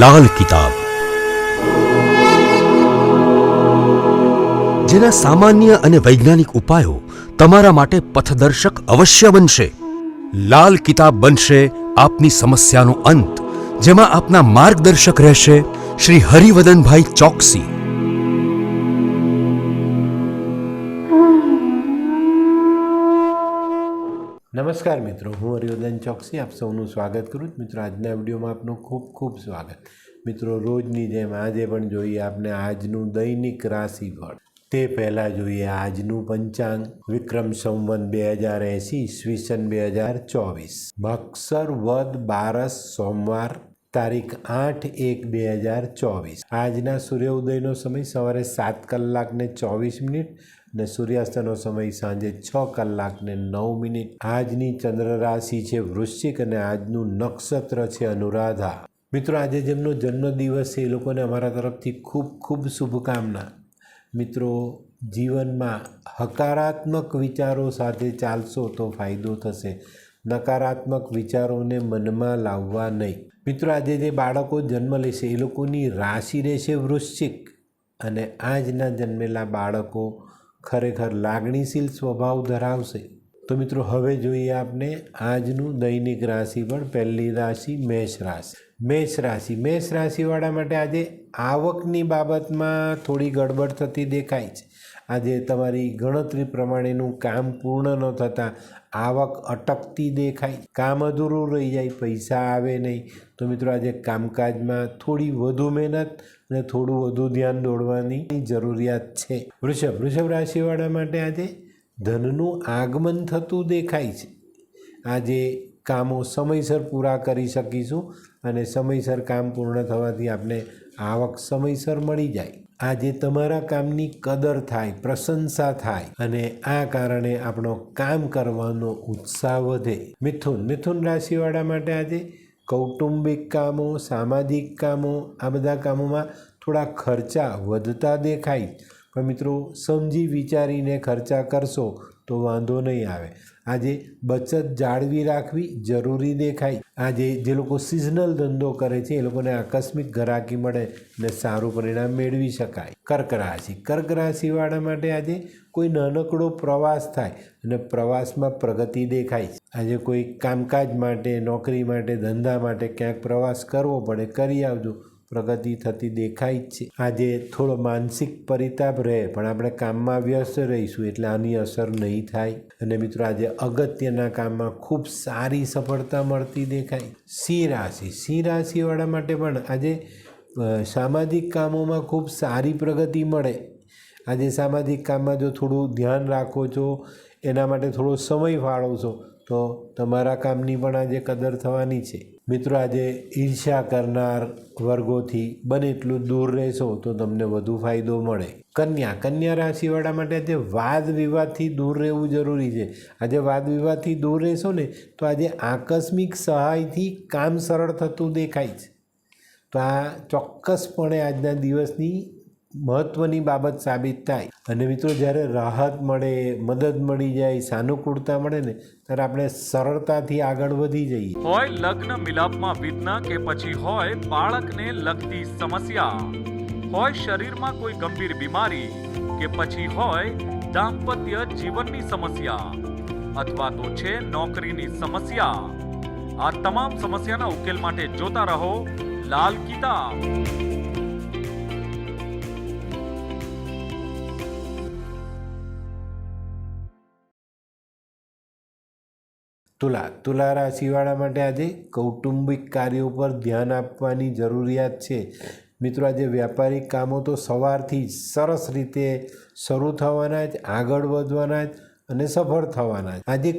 લાલ કિતાબ, જેના સામાન્ય અને વૈજ્ઞાનિક ઉપાયો તમારા માટે પથદર્શક અવશ્ય બનશે. લાલ કિતાબ બનશે આપની સમસ્યાનો અંત, જેમાં આપના માર્ગદર્શક રહેશે શ્રી હરિવદનભાઈ ચોકસી. નમસ્કાર મિત્રો, હું હરિવર્ધન ચોકસી આપ સૌનું સ્વાગત કરું છું. મિત્રો, આજના વિડીયોમાં આપનું ખૂબ ખૂબ સ્વાગત. મિત્રો, રોજની જેમ આજે પણ જોઈએ આપણે આજનું દૈનિક રાશિફળ. તે પહેલાં જોઈએ આજનું પંચાંગ. વિક્રમ સંવત 2080 ઈસવીસન 2024, મક્ષર વદ 12 સોમવાર, તારીખ 8/1/2024. આજના સૂર્યોદયનો સમય સવારે 7:24 અને સૂર્યાસ્તનો સમય સાંજે 6:09. આજની ચંદ્ર રાશિ છે વૃશ્ચિક અને આજનું નક્ષત્ર છે અનુરાધા. મિત્રો, આજે જેમનો જન્મદિવસ છે એ લોકોને અમારા તરફથી ખૂબ ખૂબ શુભકામના. મિત્રો, જીવનમાં હકારાત્મક વિચારો સાથે ચાલશો તો ફાયદો થશે. નકારાત્મક વિચારોને મનમાં લાવવા નહીં. મિત્રો, આજે જે બાળકો જન્મ લેશે એ લોકોની રાશિ રહેશે વૃશ્ચિક અને આજના જન્મેલા બાળકો ખરેખર લાગણીશીલ સ્વભાવ ધરાવશે. તો મિત્રો, હવે જોઈએ આપણે આજનું દૈનિક રાશિ. પણ પહેલી રાશિ મેષ રાશિ. મેષ રાશિવાળા માટે આજે આવકની બાબતમાં થોડી ગડબડ થતી દેખાય છે. આજે તમારી ગણતરી પ્રમાણેનું કામ પૂર્ણ ન થતાં આવક અટકતી દેખાય. કામ અધૂરું રહી જાય, પૈસા આવે નહીં. તો મિત્રો, આજે કામકાજમાં થોડી વધુ મહેનત અને થોડું વધુ ધ્યાન દોડવાની જરૂરિયાત છે. વૃષભ રાશિવાળા માટે આજે ધનનું આગમન થતું દેખાય છે. આજે કામો સમયસર પૂરા કરી શકીશું અને સમયસર કામ પૂર્ણ થવાથી આપણે આવક સમયસર મળી જાય. આજે તમારા કામની કદર થાય, પ્રશંસા થાય અને આ કારણે આપણો કામ કરવાનો ઉત્સાહ વધે. મિથુન રાશિવાળા માટે આજે કૌટુંબિક કામો, સામાજિક કામો, આ બધા કામોમાં થોડા ખર્ચા વધતા દેખાય. પણ મિત્રો, સમજી વિચારીને ખર્ચા કરશો તો વાંધો નહીં આવે. આજે બચત જાળવી રાખવી જરૂરી દેખાય. આજે જે લોકો સિઝનલ ધંધો કરે છે એ લોકોને આકસ્મિક ગ્રાહકી મળે અને સારું પરિણામ મેળવી શકાય. કર્ક રાશિવાળા માટે આજે કોઈ નાનકડો પ્રવાસ થાય અને પ્રવાસમાં પ્રગતિ દેખાય. આજે કોઈ કામકાજ માટે, નોકરી માટે, ધંધા માટે ક્યાંક પ્રવાસ કરવો પડે, કરી આવજો, પ્રગતિ થતી દેખાય જ છે. આજે થોડો માનસિક પરિતાપ રહે પણ આપણે કામમાં વ્યસ્ત રહીશું એટલે આની અસર નહીં થાય. અને મિત્રો, આજે અગત્યના કામમાં ખૂબ સારી સફળતા મળતી દેખાય. સિંહ રાશિવાળા માટે પણ આજે સામાજિક કામોમાં ખૂબ સારી પ્રગતિ મળે. આજે સામાજિક કામમાં જો થોડું ધ્યાન રાખો છો, એના માટે થોડો સમય ફાળવશો તો તમારા કામની પણ આજે કદર થવાની છે. મિત્રો, આજે ઈર્ષ્યા કરનાર વર્ગોથી બને એટલું દૂર રહેશો તો તમને વધુ ફાયદો મળે. કન્યા રાશિવાળા માટે આજે વાદ વિવાદથી દૂર રહેવું જરૂરી છે. આજે વાદ વિવાદથી દૂર રહેશો ને તો આજે આકસ્મિક સહાયથી કામ સરળ થતું દેખાય છે. તો આ ચોક્કસપણે આજના દિવસની મહત્ત્વની બાબત સાબિત થાય. અને મિત્રો, જ્યારે રાહત મળે, મદદ મળી જાય, સાનુકૂળતા મળે ને ત્યારે આપણે સરળતાથી આગળ વધી જઈએ. હોય લગ્ન મિલાપમાં વિઘ્ન કે પછી હોય બાળકને લગતી સમસ્યા, હોય શરીરમાં કોઈ ગંભીર બીમારી કે પછી હોય દાંપત્ય જીવનની સમસ્યા અથવા તો છે નોકરીની સમસ્યા, આ તમામ સમસ્યાના ઉકેલ માટે જોતા રહો લાલ કિતાબ. તુલા રાશિવાળા માટે આજે કૌટુંબિક કાર્યો પર ધ્યાન આપવાની જરૂરિયાત છે. મિત્રો, આજે વ્યાપારિક કામો તો સવારથી જ સરસ રીતે શરૂ થવાના જ, આગળ વધવાના જ અને સફળ થવાના જ. આજે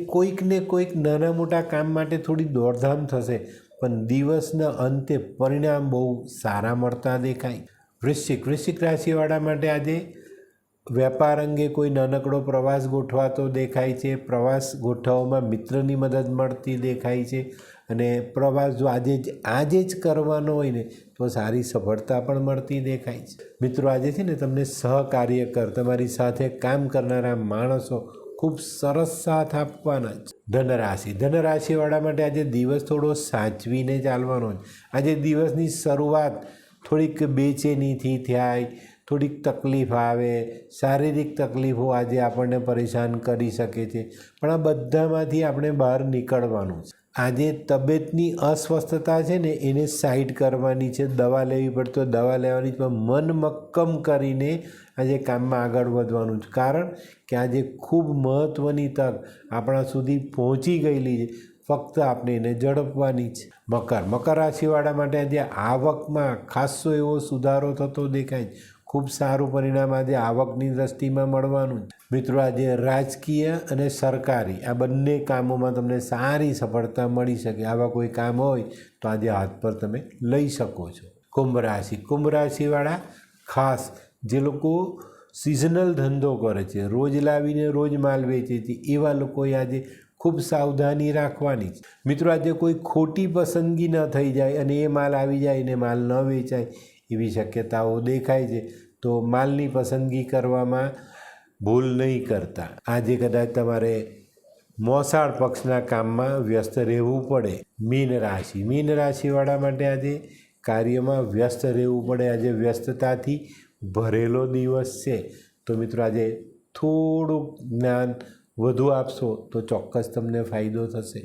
કોઈક નાના મોટા કામ માટે થોડી દોડધામ થશે પણ દિવસના અંતે પરિણામ બહુ સારા મળતા દેખાય. વૃશ્ચિક રાશિવાળા માટે આજે વેપાર અંગે કોઈ નાનકડો પ્રવાસ ગોઠવાતો દેખાય છે. પ્રવાસ ગોઠવવામાં મિત્રની મદદ મળતી દેખાય છે અને પ્રવાસ જો આજે જ કરવાનો હોય ને તો સારી સફળતા પણ મળતી દેખાય છે. મિત્રો, આજે છે ને તમને સહકાર્યકર, તમારી સાથે કામ કરનારા માણસો ખૂબ સરસ સાથ આપવાના જ. ધનરાશિવાળા માટે આજે દિવસ થોડો સાચવીને ચાલવાનો છે. આજે દિવસની શરૂઆત થોડીક બેચેનીથી થાય, થોડીક તકલીફ આવે, શારીરિક તકલીફો આજે આપણને પરેશાન કરી શકે છે, પણ આ બધામાંથી આપણે બહાર નીકળવાનું છે. આજે તબિયતની અસ્વસ્થતા છે ને એને સાઈડ કરવાની છે. દવા લેવી પડે તો દવા લેવાની છે, પણ મન મક્કમ કરીને આજે કામમાં આગળ વધવાનું છે. કારણ કે આજે ખૂબ મહત્ત્વની તક આપણા સુધી પહોંચી ગયેલી છે, ફક્ત આપણે એને ઝડપવાની છે. મકર રાશિવાળા માટે આજે આવકમાં ખાસો એવો સુધારો થતો દેખાય છે. ખૂબ સારું પરિણામ આજે આવકની દ્રષ્ટિમાં મળવાનું છે. મિત્રો, આજે રાજકીય અને સરકારી આ બંને કામોમાં તમને સારી સફળતા મળી શકે. આવા કોઈ કામ હોય તો આજે હાથ પર તમે લઈ શકો છો. કુંભ રાશિવાળા ખાસ જે લોકો સિઝનલ ધંધો કરે છે, રોજ લાવીને રોજ માલ વેચે છે, એવા લોકોએ આજે ખૂબ સાવધાની રાખવાની છે. મિત્રો, આજે કોઈ ખોટી પસંદગી ન થઈ જાય અને એ માલ આવી જાય ને માલ ન વેચાય એવી શક્યતાઓ દેખાય છે. તો માલની પસંદગી કરવામાં ભૂલ નહીં કરતા. આજે કદાચ તમારે મોસાળ પક્ષના કામમાં વ્યસ્ત રહેવું પડે. મીન રાશિવાળા માટે આજે કાર્યમાં વ્યસ્ત રહેવું પડે. આજે વ્યસ્તતાથી ભરેલો દિવસ છે. તો મિત્રો, આજે થોડુંક જ્ઞાન વધુ આપશો તો ચોક્કસ તમને ફાયદો થશે.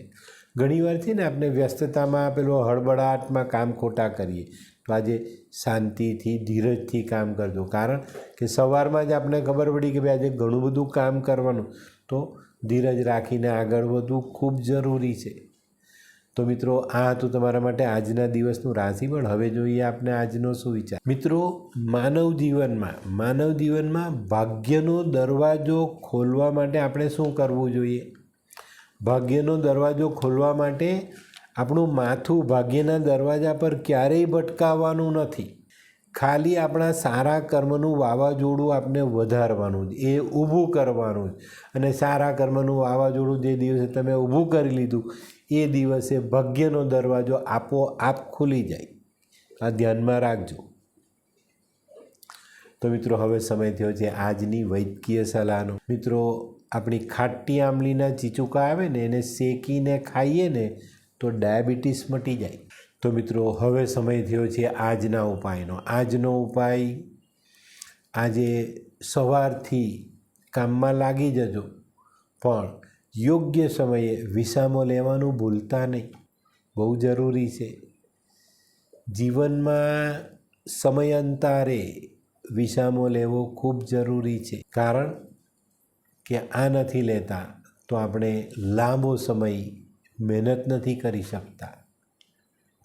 ઘણીવાર છે ને આપણે વ્યસ્તતામાં પેલો હળબળાટમાં કામ ખોટા કરીએ. તો આજે શાંતિથી ધીરજથી કામ કરજો. કારણ કે સવારમાં જ આપણે ખબર પડી કે ભાઈ આજે ઘણું બધું કામ કરવાનું, તો ધીરજ રાખીને આગળ વધવું ખૂબ જરૂરી છે. તો મિત્રો, આ હતું તમારા માટે આજના દિવસનું રાશિફળ. હવે જોઈએ આપણે આજનો શું વિચાર. મિત્રો, માનવ જીવનમાં ભાગ્યનો દરવાજો ખોલવા માટે આપણે શું કરવું જોઈએ? ભાગ્યનો દરવાજો ખોલવા માટે આપણું માથું ભાગ્યના દરવાજા પર ક્યારેય ભટકાવવાનું નથી. ખાલી આપણા સારા કર્મનું વાવાઝોડું આપણે વધારવાનું છે, એ ઊભું કરવાનું છે. અને સારા કર્મનું વાવાઝોડું જે દિવસે તમે ઊભું કરી લીધું એ દિવસે ભાગ્યનો દરવાજો આપોઆપ ખુલી જાય. આ ધ્યાનમાં રાખજો. તો મિત્રો, હવે સમય થયો છે આજની વૈદ્યકીય સલાહનો. મિત્રો, આપણી ખાટી આમલીના ચીચુકા આવે ને એને શેકીને ખાઈએ ને તો ડાયાબિટીસ મટી જાય. તો મિત્રો, હવે સમય થયો છે આજના ઉપાયનો. આજનો ઉપાય, આજે સવારથી કામમાં લાગી જજો, પણ યોગ્ય સમયે વિસામો લેવાનું ભૂલતા નહીં. બહુ જરૂરી છે. જીવનમાં સમયાંતરે વિસામો લેવો ખૂબ જરૂરી છે. કારણ કે આ નથી લેતા તો આપણે લાંબો સમય મહેનત નથી કરી શકતા.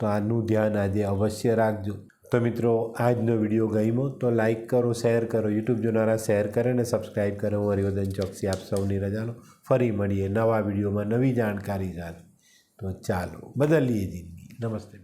તો આનું ધ્યાન આજે અવશ્ય રાખજો. તો મિત્રો, આજનો વિડીયો ગમ્યો તો લાઈક કરો, શેર કરો. યુટ્યુબ જોનારા શેર કરે ને સબસ્ક્રાઈબ કરે. હું હરિવર્ધન ચોકસી આપ સૌની રજા લો. ફરી મળીએ નવા વિડીયોમાં નવી જાણકારી સાથે. તો ચાલો બદલીએ જિંદગી. નમસ્તે.